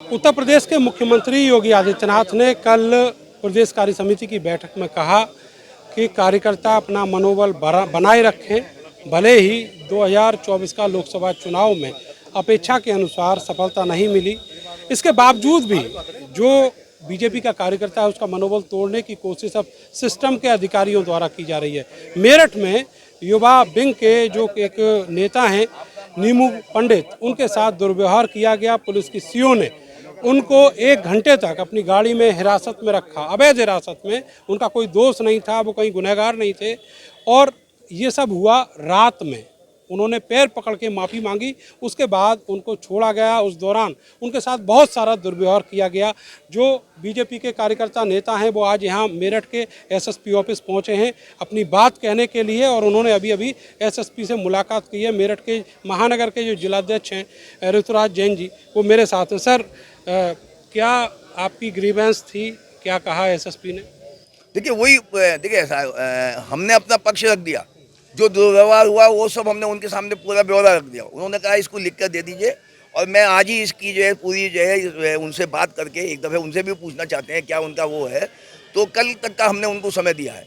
उत्तर प्रदेश के मुख्यमंत्री योगी आदित्यनाथ ने कल प्रदेश कार्य समिति की बैठक में कहा कि कार्यकर्ता अपना मनोबल बनाए रखें। भले ही 2024 का लोकसभा चुनाव में अपेक्षा के अनुसार सफलता नहीं मिली, इसके बावजूद भी जो बीजेपी का कार्यकर्ता है उसका मनोबल तोड़ने की कोशिश अब सिस्टम के अधिकारियों द्वारा की जा रही है। मेरठ में युवा विंग के जो एक नेता हैं नीमू पंडित, उनके साथ दुर्व्यवहार किया गया। पुलिस की सीओ ने उनको 1 घंटे तक अपनी गाड़ी में हिरासत में रखा, अवैध हिरासत में। उनका कोई दोष नहीं था, वो कहीं गुनहगार नहीं थे। और ये सब हुआ रात में। उन्होंने पैर पकड़ के माफ़ी मांगी, उसके बाद उनको छोड़ा गया। उस दौरान उनके साथ बहुत सारा दुर्व्यवहार किया गया। जो बीजेपी के कार्यकर्ता नेता हैं वो आज यहाँ मेरठ के एसएसपी ऑफिस पहुँचे हैं अपनी बात कहने के लिए, और उन्होंने अभी अभी एसएसपी से मुलाकात की है। मेरठ के महानगर के जो जिलाध्यक्ष हैं ऋतुराज जैन जी, वो मेरे साथ हैं। सर, क्या आपकी ग्रीवेंस थी, क्या कहा एसएसपी ने? देखिए ऐसा हमने अपना पक्ष रख दिया। जो दुर्व्यवहार हुआ वो सब हमने उनके सामने पूरा ब्यौरा रख दिया। उन्होंने कहा इसको लिख कर दे दीजिए, और मैं आज ही इसकी जो है पूरी जो है उनसे बात करके एक दफ़े उनसे भी पूछना चाहते हैं क्या उनका वो है। तो कल तक का हमने उनको समय दिया है।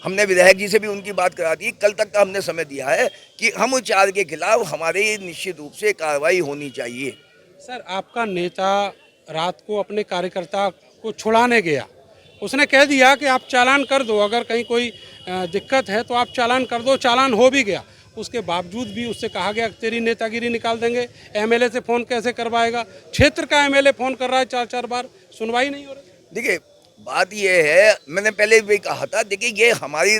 हमने विधायक जी से भी उनकी बात करा दी। कल तक का हमने समय दिया है कि हम चार के खिलाफ हमारे निश्चित रूप से कार्रवाई होनी चाहिए। सर, आपका नेता रात को अपने कार्यकर्ता को छुड़ाने गया, उसने कह दिया कि आप चालान कर दो, अगर कहीं कोई दिक्कत है तो आप चालान कर दो। चालान हो भी गया, उसके बावजूद भी उससे कहा गया कि तेरी नेतागिरी निकाल देंगे। एमएलए से फ़ोन कैसे करवाएगा? क्षेत्र का एमएलए फ़ोन कर रहा है 4-4 बार, सुनवाई नहीं हो रही। देखिए बात ये है, मैंने पहले भी कहा था, देखिए ये हमारी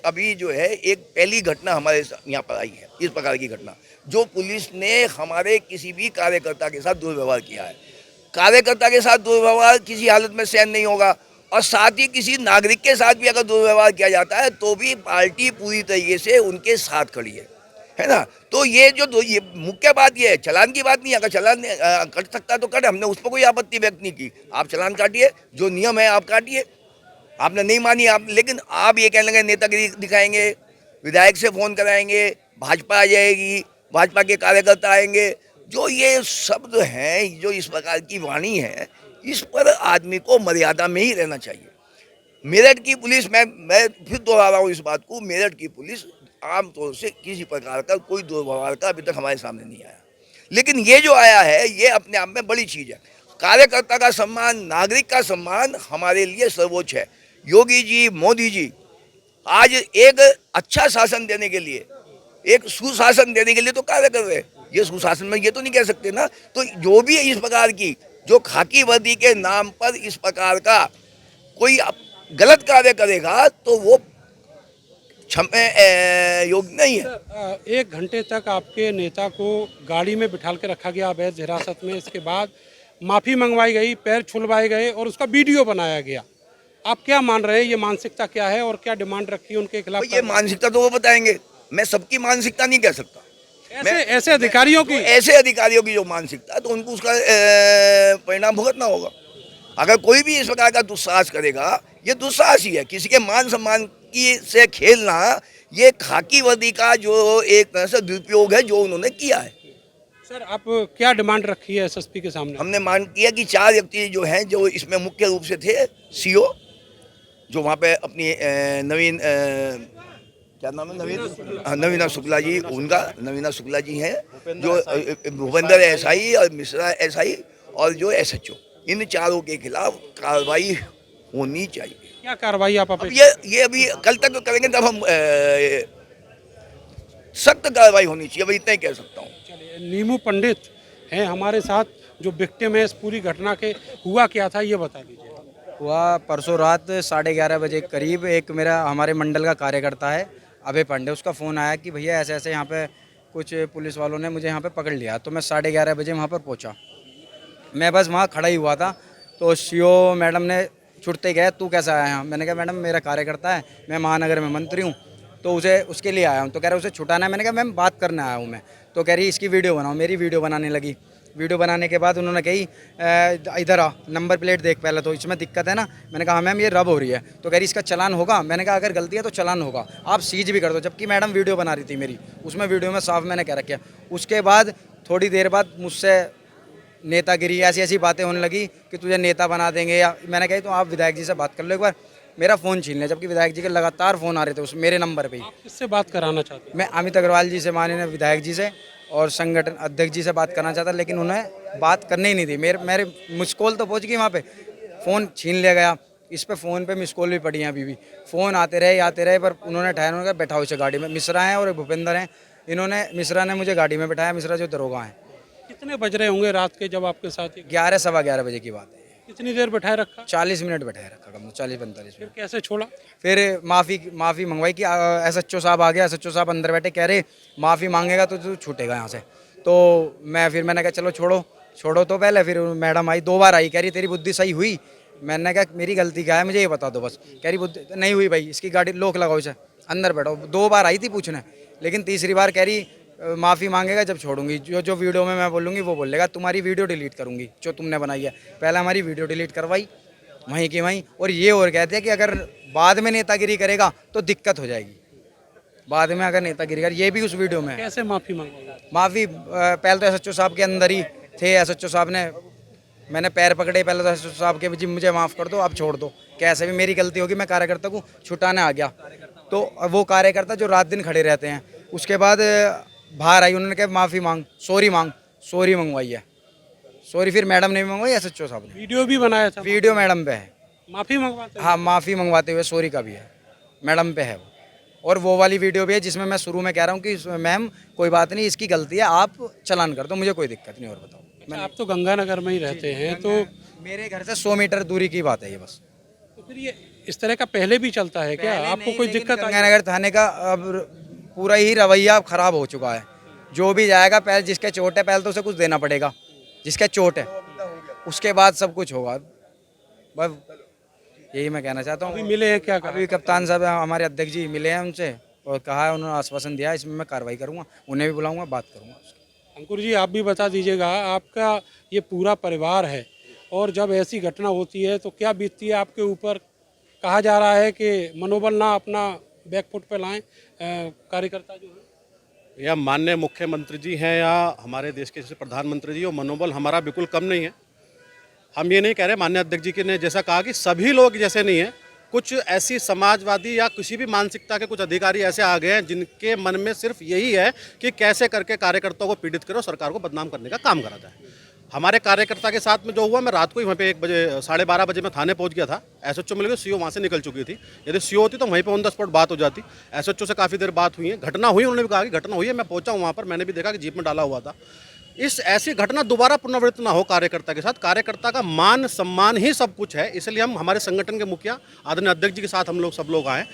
अभी जो है एक पहली घटना हमारे यहाँ पर आई है, इस प्रकार की घटना जो पुलिस ने हमारे किसी भी कार्यकर्ता के साथ दुर्व्यवहार किया है। कार्यकर्ता के साथ दुर्व्यवहार किसी हालत में सहन नहीं होगा, और साथ ही किसी नागरिक के साथ भी अगर दुर्व्यवहार किया जाता है तो भी पार्टी पूरी तरीके से उनके साथ खड़ी है ना। तो ये ये मुख्य बात ये है, चालान की बात नहीं। अगर चालान कट सकता तो कट, हमने उस पर कोई आपत्ति व्यक्त नहीं की। आप चालान काटिए, जो नियम है आप काटिए। आपने नहीं मानी आप, लेकिन आप ये कहने लगे नेतागिरी दिखाएंगे, विधायक से फ़ोन कराएंगे, भाजपा आ जाएगी, भाजपा के कार्यकर्ता आएंगे। जो ये शब्द हैं, जो इस प्रकार की वाणी है, इस पर आदमी को मर्यादा में ही रहना चाहिए। मेरठ की पुलिस, मैं फिर दोहरा रहा हूँ इस बात को, मेरठ की पुलिस आमतौर से किसी प्रकार का कोई दुर्व्यवहार का अभी तक हमारे सामने नहीं आया। लेकिन ये जो आया है ये अपने आप में बड़ी चीज़ है। कार्यकर्ता का सम्मान, नागरिक का सम्मान हमारे लिए सर्वोच्च है। योगी जी, मोदी जी आज एक अच्छा शासन देने के लिए, एक सुशासन देने के लिए तो कार्य कर रहे हैं। ये सुशासन में ये तो नहीं कह सकते ना। तो जो भी इस प्रकार की, जो खाकी वर्दी के नाम पर इस प्रकार का कोई गलत कार्य करेगा तो वो क्षमा योग्य नहीं है। सर, 1 घंटे तक आपके नेता को गाड़ी में बिठाल के रखा गया अवैध हिरासत में। इसके बाद माफ़ी मंगवाई गई, पैर छुलवाए गए और उसका वीडियो बनाया गया। आप क्या मान रहे हैं, ये मानसिकता क्या है और क्या डिमांड रखी है उनके खिलाफ? ये मानसिकता तो वो बताएंगे, मैं सबकी मानसिकता नहीं कह सकता। ऐसे अधिकारियों की, ऐसे अधिकारियों की जो मानसिकता है तो उनको उसका परिणाम भुगतना होगा। अगर कोई भी इस प्रकार का दुस्साहस करेगा, ये दुस्साहस ही है। किसी के मान सम्मान की से खेलना, ये खाकी वर्दी का जो एक तरह से दुरुपयोग है जो उन्होंने किया है। सर, आप क्या डिमांड रखी है एसएसपी के सामने? हमने मांग किया कि 4 व्यक्ति जो हैं, जो इसमें मुख्य रूप से थे, सीओ जो वहाँ पे अपनी नवीन क्या नाम है, नवीना शुक्ला जी, उनका नवीना शुक्ला जी हैं, जो भूपेंद्र एसआई और मिश्रा एसआई और जो एसएचओ, इन चारों के खिलाफ कार्रवाई होनी चाहिए। क्या कार्रवाई आप ये अभी कल तक करेंगे, तब हम सख्त कार्रवाई होनी चाहिए, अभी इतना ही कह सकता हूँ। चलिए, नीमू पंडित हैं हमारे साथ, जो विक्टिम है इस पूरी घटना के। हुआ क्या था ये बता दीजिए। हुआ परसों रात 11:30 बजे करीब एक हमारे मंडल का कार्यकर्ता है अभय पांडे, उसका फ़ोन आया कि भैया ऐसे ऐसे यहाँ पे कुछ पुलिस वालों ने मुझे यहाँ पे पकड़ लिया। तो मैं 11:30 बजे वहाँ पर पहुँचा। मैं बस वहाँ खड़ा ही हुआ था, तो सीओ मैडम ने छुटते गए, तू कैसा आया यहाँ? मैंने कहा मैडम मेरा कार्यकर्ता है, मैं महानगर में मंत्री हूँ, तो उसके लिए आया हूँ। तो कह रहे उसे छुटाना है। मैंने कहा मैम बात करने आया हूँ मैं। तो कह रही इसकी वीडियो बनाओ। मेरी वीडियो बनाने लगी। वीडियो बनाने के बाद उन्होंने कही इधर आ, नंबर प्लेट देख पहले, तो इसमें दिक्कत है ना। मैंने कहा हाँ मैम ये रब हो रही है। तो कह रही इसका चालान होगा। मैंने कहा अगर गलती है तो चालान होगा, आप सीज भी कर दो। जबकि मैडम वीडियो बना रही थी मेरी, उसमें वीडियो में साफ मैंने कह रखा। उसके बाद थोड़ी देर बाद मुझसे नेतागिरी ऐसी ऐसी बातें होने लगी कि तुझे नेता बना देंगे, या मैंने कही तो आप विधायक जी से बात कर लो एक बार, मेरा फ़ोन छीन लिया, जबकि विधायक जी के लगातार फ़ोन आ रहे थे उस मेरे नंबर पे ही। आप किससे बात कराना चाहते हैं? मैं अमित अग्रवाल जी से, माननीय विधायक जी से और संगठन अध्यक्ष जी से बात करना चाहता, लेकिन उन्हें बात करने ही नहीं दी। मेरे मिस कॉल तो पहुंच गई वहाँ पे, फ़ोन छीन लिया गया। इस पे फ़ोन पे मिस कॉल भी पड़ी हैं अभी भी, फ़ोन आते रहे पर उन्होंने ठहर उन्होंने कहा बैठाओ इसे गाड़ी में। मिश्रा हैं और भूपेंद्र हैं, मिश्रा ने मुझे गाड़ी में बैठाया, मिश्रा जो दरोगा हैं। कितने बज रहे होंगे रात के जब आपके साथ 11 सवा 11 बजे की बात है। कितनी देर बैठाए रखा? 40 मिनट बैठाया रखा, कम 40-45 फिर मिनट। कैसे छोड़ा? फिर माफ़ी मंगवाई कि SHO साहब आ गया, SHO साहब अंदर बैठे, कह रहे माफ़ी मांगेगा तो तू छूटेगा यहाँ से। तो मैंने कहा चलो छोड़ो तो पहले। फिर मैडम आई, 2 बार आई, कह रही तेरी बुद्धि सही हुई। मैंने कहा मेरी गलती क्या है, मुझे ये बता दो बस। कह रही बुद्धि नहीं हुई भाई, इसकी गाड़ी लॉक लगाओ, इसे अंदर बैठो। 2 बार आई थी पूछने, लेकिन तीसरी बार कह रही माफ़ी मांगेगा जब छोड़ूंगी, जो वीडियो में मैं बोलूँगी वो बोलेगा, तुम्हारी वीडियो डिलीट करूँगी जो तुमने बनाई है। पहले हमारी वीडियो डिलीट करवाई वहीं की वहीं, और ये और कहते हैं कि अगर बाद में नेतागिरी करेगा तो दिक्कत हो जाएगी। बाद में अगर नेतागिरी कर, ये भी उस वीडियो में है। कैसे माफ़ी मांगोगे? माफ़ी पहले तो SHO साहब के अंदर ही थे। SHO साहब ने, मैंने पैर पकड़े पहले तो SHO साहब के, जी मुझे माफ़ कर दो, अब छोड़ दो। कैसे भी मेरी गलती होगी, मैं कार्यकर्ता को छुटाने आ गया। तो वो कार्यकर्ता जो रात दिन खड़े रहते हैं, उसके बाद बाहर आई, उन्होंने कहा माफ़ी मांग, सॉरी मंगवाई है। सॉरी फिर मैडम ने भी मंगवाई, SHO साहब ने। वीडियो भी बनाया था? वीडियो मैडम पे है, माफ़ी मंगवाते? हाँ माफ़ी मंगवाते हुए सॉरी का भी है, मैडम पे है वो। और वो वाली वीडियो भी है जिसमें मैं शुरू में कह रहा हूँ कि मैम कोई बात नहीं, इसकी गलती है, आप चालान कर दो, मुझे कोई दिक्कत नहीं। और बताओ, अच्छा, आप तो गंगानगर में ही रहते हैं, तो मेरे घर से 100 मीटर दूरी की बात है ये बस। तो फिर ये इस तरह का पहले भी चलता है क्या? आपको कोई दिक्कत आई? गंगानगर थाने का अब पूरा ही रवैया खराब हो चुका है। जो भी जाएगा, पहले जिसके चोट है पहले तो उसे कुछ देना पड़ेगा, जिसके चोट है, उसके बाद सब कुछ होगा। बस यही मैं कहना चाहता अभी हूँ। मिले हैं क्या? अभी कप्तान साहब हमारे अध्यक्ष जी मिले हैं उनसे, और कहा है, उन्होंने आश्वासन दिया है इसमें मैं कार्रवाई करूँगा, उन्हें भी बुलाऊंगा, बात करूँगा। अंकुर जी, आप भी बता दीजिएगा, आपका ये पूरा परिवार है और जब ऐसी घटना होती है तो क्या बीतती है आपके ऊपर? कहा जा रहा है कि मनोबल ना अपना बैकफुट पे लाएं कार्यकर्ता जो है। या माननीय मुख्यमंत्री जी हैं या हमारे देश के जैसे प्रधानमंत्री जी, और मनोबल हमारा बिल्कुल कम नहीं है। हम ये नहीं कह रहे, माननीय अध्यक्ष जी ने जैसा कहा कि सभी लोग जैसे नहीं हैं, कुछ ऐसी समाजवादी या किसी भी मानसिकता के कुछ अधिकारी ऐसे आ गए हैं जिनके मन में सिर्फ यही है कि कैसे करके कार्यकर्ताओं को पीड़ित करो, सरकार को बदनाम करने का काम करा जाए। हमारे कार्यकर्ता के साथ में जो हुआ, मैं रात को ही वहाँ पे 1 बजे 12:30 बजे मैं थाने पहुँच गया था। SHO मिल गए, CO वहाँ से निकल चुकी थी। यदि CO होती तो वहीं पे ऑन द स्पॉट बात हो जाती। SHO से काफ़ी देर बात हुई है, घटना हुई, उन्होंने भी कहा कि घटना हुई है। मैं पहुँचा हूँ वहाँ पर, मैंने भी देखा कि जीप में डाला हुआ था। इस ऐसी घटना दोबारा पुनरावृत्ति ना हो कार्यकर्ता के साथ। कार्यकर्ता का मान सम्मान ही सब कुछ है, इसलिए हम हमारे संगठन के मुखिया आदरणीय अध्यक्ष जी के साथ हम लोग सब लोग आए।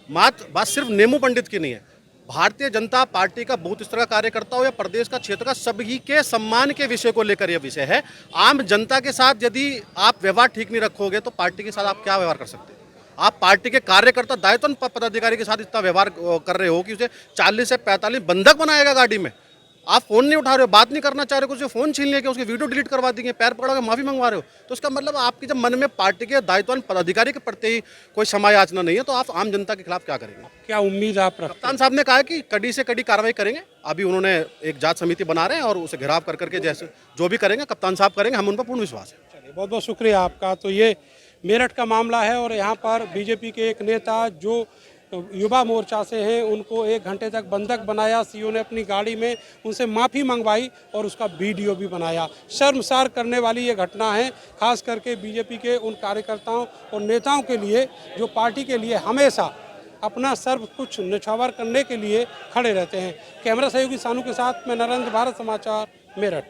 बात सिर्फ नेमू पंडित की नहीं है, भारतीय जनता पार्टी का बूथ स्तर का कार्यकर्ता हो या प्रदेश का, क्षेत्र का, सभी के सम्मान के विषय को लेकर यह विषय है। आम जनता के साथ यदि आप व्यवहार ठीक नहीं रखोगे तो पार्टी के साथ आप क्या व्यवहार कर सकते हैं? आप पार्टी के कार्यकर्ता दायित्व पदाधिकारी के साथ इतना व्यवहार कर रहे हो कि उसे 40 से 45 बंधक बनाएगा गाड़ी में। आप फोन नहीं उठा रहे हो, बात नहीं करना चाह रहे हो, उससे फोन छीन लेके उसकी वीडियो डिलीट करवा देंगे, पैर पकड़ा के माफी मंगवा रहे हो, तो इसका मतलब आपके जब मन में पार्टी के दायित्ववान पदाधिकारी के प्रति कोई क्षमा याचना नहीं है, तो आप आम जनता के खिलाफ क्या करेंगे? क्या उम्मीद आप रखते हैं? कप्तान साहब ने कहा कि कड़ी से कड़ी कार्रवाई करेंगे। अभी उन्होंने एक जांच समिति बना रहे हैं और उसे घेराव कर करके जैसे जो भी करेंगे कप्तान साहब करेंगे, हम उन पर पूर्ण विश्वास है। चलिए, बहुत बहुत शुक्रिया आपका। तो ये मेरठ का मामला है और यहाँ पर बीजेपी के एक नेता जो युवा मोर्चा से हैं, उनको 1 घंटे तक बंधक बनाया। CO ने अपनी गाड़ी में उनसे माफ़ी मंगवाई और उसका वीडियो भी बनाया। शर्मसार करने वाली ये घटना है, खास करके बीजेपी के उन कार्यकर्ताओं और नेताओं के लिए जो पार्टी के लिए हमेशा अपना सर्व कुछ न्यौछावर करने के लिए खड़े रहते हैं। कैमरा सहयोगी सानू के साथ मैं नरेंद्र, भारत समाचार, मेरठ।